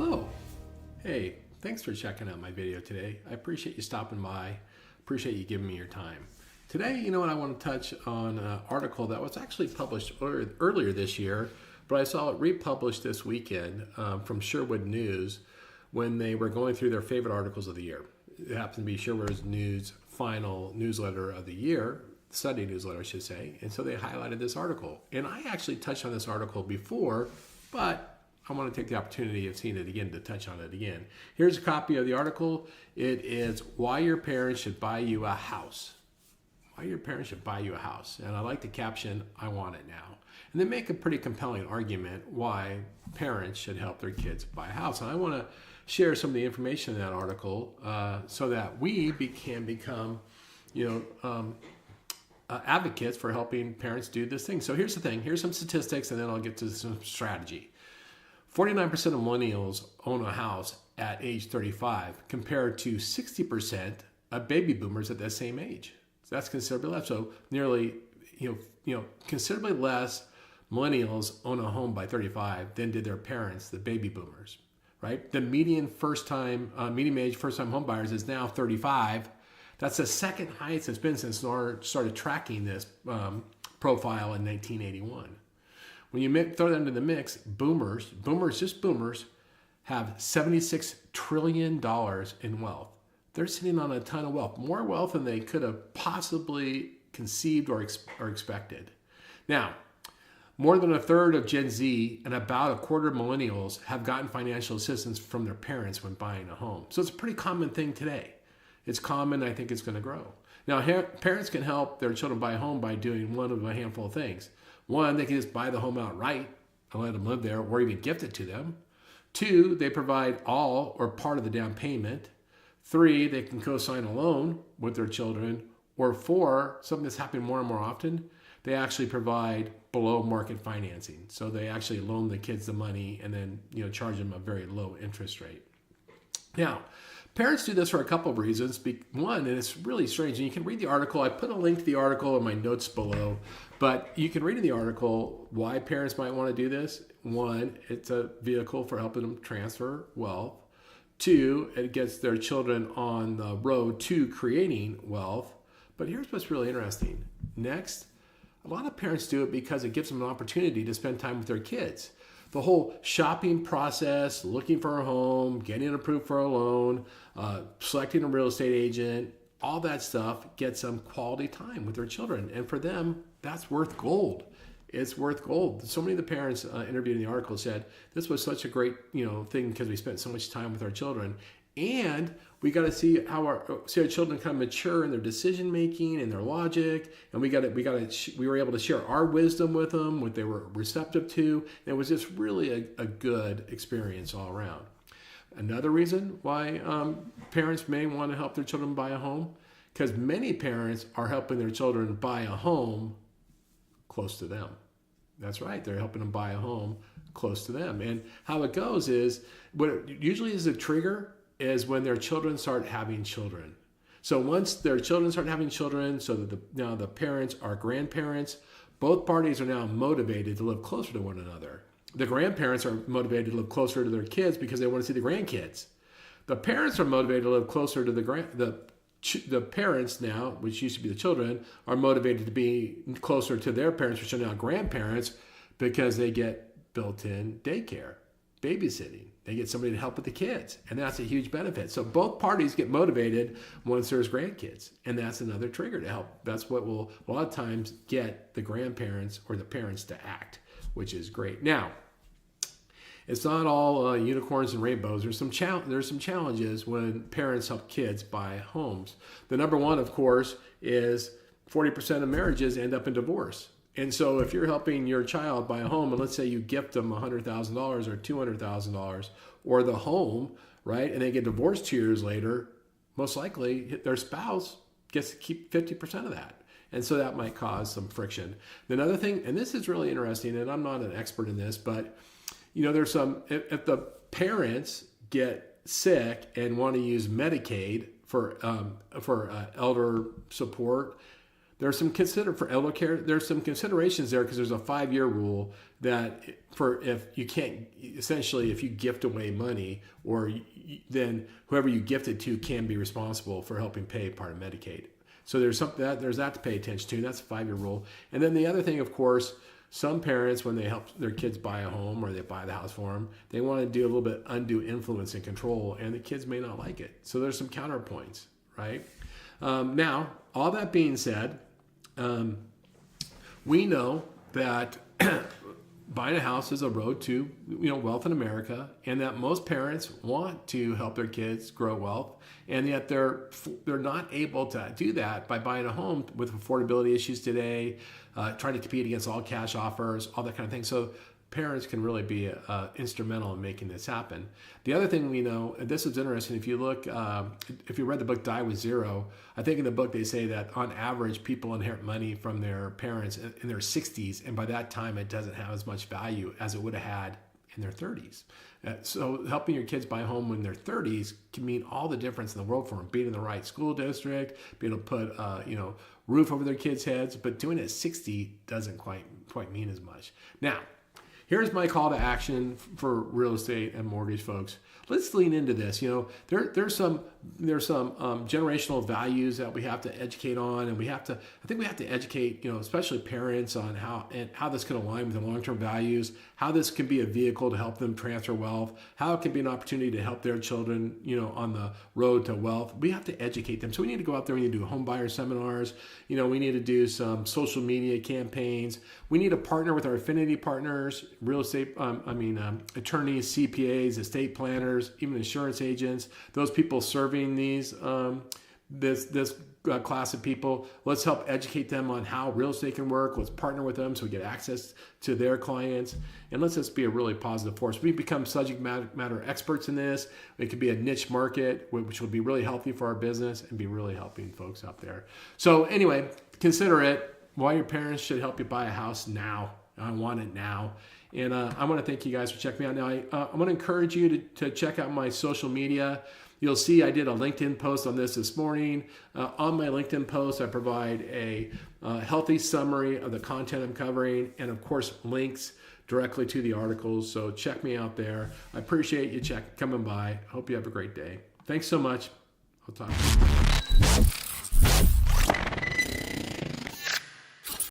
Hello. Hey, thanks for checking out my video today. I appreciate you stopping by. Appreciate you giving me your time. Today, I want to touch on an article that was actually published earlier this year, but I saw it republished this weekend from Sherwood News when they were going through their favorite articles of the year. It happens to be Sherwood's News final newsletter of the year, study newsletter, I should say, and so they highlighted this article. And I actually touched on this article before, but I want to take the opportunity of seeing it again to touch on it again. Here's a copy of the article. It is Why Your Parents Should Buy You a House. Why your parents should buy you a house. And I like the caption, I want it now. And they make a pretty compelling argument why parents should help their kids buy a house. And I want to share some of the information in that article so that we can become, advocates for helping parents do this thing. So here's the thing. Here's some statistics, and then I'll get to some strategy. 49% of millennials own a house at age 35 compared to 60% of baby boomers at that same age. So that's considerably less. So nearly, considerably less millennials own a home by 35 than did their parents, the baby boomers, right? The median age first-time home buyers is now 35. That's the second highest it's been since NAR started tracking this profile in 1981. When you throw that into the mix, boomers, have $76 trillion in wealth. They're sitting on a ton of wealth, more wealth than they could have possibly conceived or expected. Now, more than a third of Gen Z and about a quarter of millennials have gotten financial assistance from their parents when buying a home. So it's a pretty common thing today. It's common. I think it's going to grow. Now, parents can help their children buy a home by doing one of a handful of things. One, they can just buy the home outright and let them live there or even gift it to them. Two, they provide all or part of the down payment. Three, they can co-sign a loan with their children. Or four, something that's happening more and more often, they actually provide below market financing. So they actually loan the kids the money and then charge them a very low interest rate. Now, parents do this for a couple of reasons. One, and it's really strange, and you can read the article. I put a link to the article in my notes below, but you can read in the article why parents might want to do this. One, it's a vehicle for helping them transfer wealth. Two, it gets their children on the road to creating wealth. But here's what's really interesting. Next, a lot of parents do it because it gives them an opportunity to spend time with their kids. The whole shopping process, looking for a home, getting approved for a loan, selecting a real estate agent, all that stuff gets them quality time with their children. And for them, that's worth gold. It's worth gold. So many of the parents interviewed in the article said, this was such a great thing because we spent so much time with our children. And we got to see how our children kind of mature in their decision making and their logic, and we were able to share our wisdom with them, what they were receptive to. And it was just really a good experience all around. Another reason why parents may want to help their children buy a home, because many parents are helping their children buy a home close to them. That's right, they're helping them buy a home close to them. And how it goes is, what usually is a trigger is when their children start having children. So once their children start having children, so that now the parents are grandparents, both parties are now motivated to live closer to one another. The grandparents are motivated to live closer to their kids because they want to see the grandkids. The parents are motivated to live closer to the parents now, which used to be the children, are motivated to be closer to their parents, which are now grandparents, because they get built-in daycare, babysitting. They get somebody to help with the kids, and that's a huge benefit. So both parties get motivated once there's grandkids, and that's another trigger to help. That's what will a lot of times get the grandparents or the parents to act, which is great. Now, it's not all unicorns and rainbows. There's some challenges when parents help kids buy homes. The number one, of course, is 40% of marriages end up in divorce. And so if you're helping your child buy a home, and let's say you gift them $100,000 or $200,000 or the home, right, and they get divorced 2 years later, most likely their spouse gets to keep 50% of that. And so that might cause some friction. Another thing, and this is really interesting, and I'm not an expert in this, but there's if the parents get sick and want to use Medicaid for elder support, There's some for elder care. There's some considerations there because there's a 5-year rule that if you can't, essentially, if you gift away money, then whoever you gift it to can be responsible for helping pay part of Medicaid. So there's that to pay attention to. And that's a 5-year rule. And then the other thing, of course, some parents, when they help their kids buy a home or they buy the house for them, they want to do a little bit undue influence and control, and the kids may not like it. So there's some counterpoints, right? Now, all that being said, we know that buying a house is a road to wealth in America, and that most parents want to help their kids grow wealth, and yet they're not able to do that by buying a home with affordability issues today, trying to compete against all cash offers, all that kind of thing. So parents can really be instrumental in making this happen. The other thing we know, and this is interesting, if you look, if you read the book Die with Zero, I think in the book they say that on average people inherit money from their parents in their 60s, and by that time it doesn't have as much value as it would have had in their 30s. So helping your kids buy a home in their 30s can mean all the difference in the world for them. Being in the right school district, being able to put roof over their kids' heads, but doing it at 60 doesn't quite mean as much. Now, here's my call to action for real estate and mortgage folks. Let's lean into this. There's some generational values that we have to educate on, and I think we have to educate, especially parents on how this can align with the long-term values, how this can be a vehicle to help them transfer wealth, how it can be an opportunity to help their children, on the road to wealth. We have to educate them. So we need to go out there. We need to do home buyer seminars. We need to do some social media campaigns. We need to partner with our affinity partners, real estate, attorneys, CPAs, estate planners, even insurance agents, those people serving these this class of people. Let's help educate them on how real estate can work. Let's partner with them so we get access to their clients, and let's just be a really positive force. We become subject matter experts in this. It could be a niche market, which would be really healthy for our business and be really helping folks out there. So anyway, consider it. Why your parents should help you buy a house now. I want it now. And I want to thank you guys for checking me out. Now, I want to encourage you to check out my social media. You'll see I did a LinkedIn post on this morning. On my LinkedIn post, I provide a healthy summary of the content I'm covering, and of course, links directly to the articles. So check me out there. I appreciate you coming by. Hope you have a great day. Thanks so much. I'll talk to you.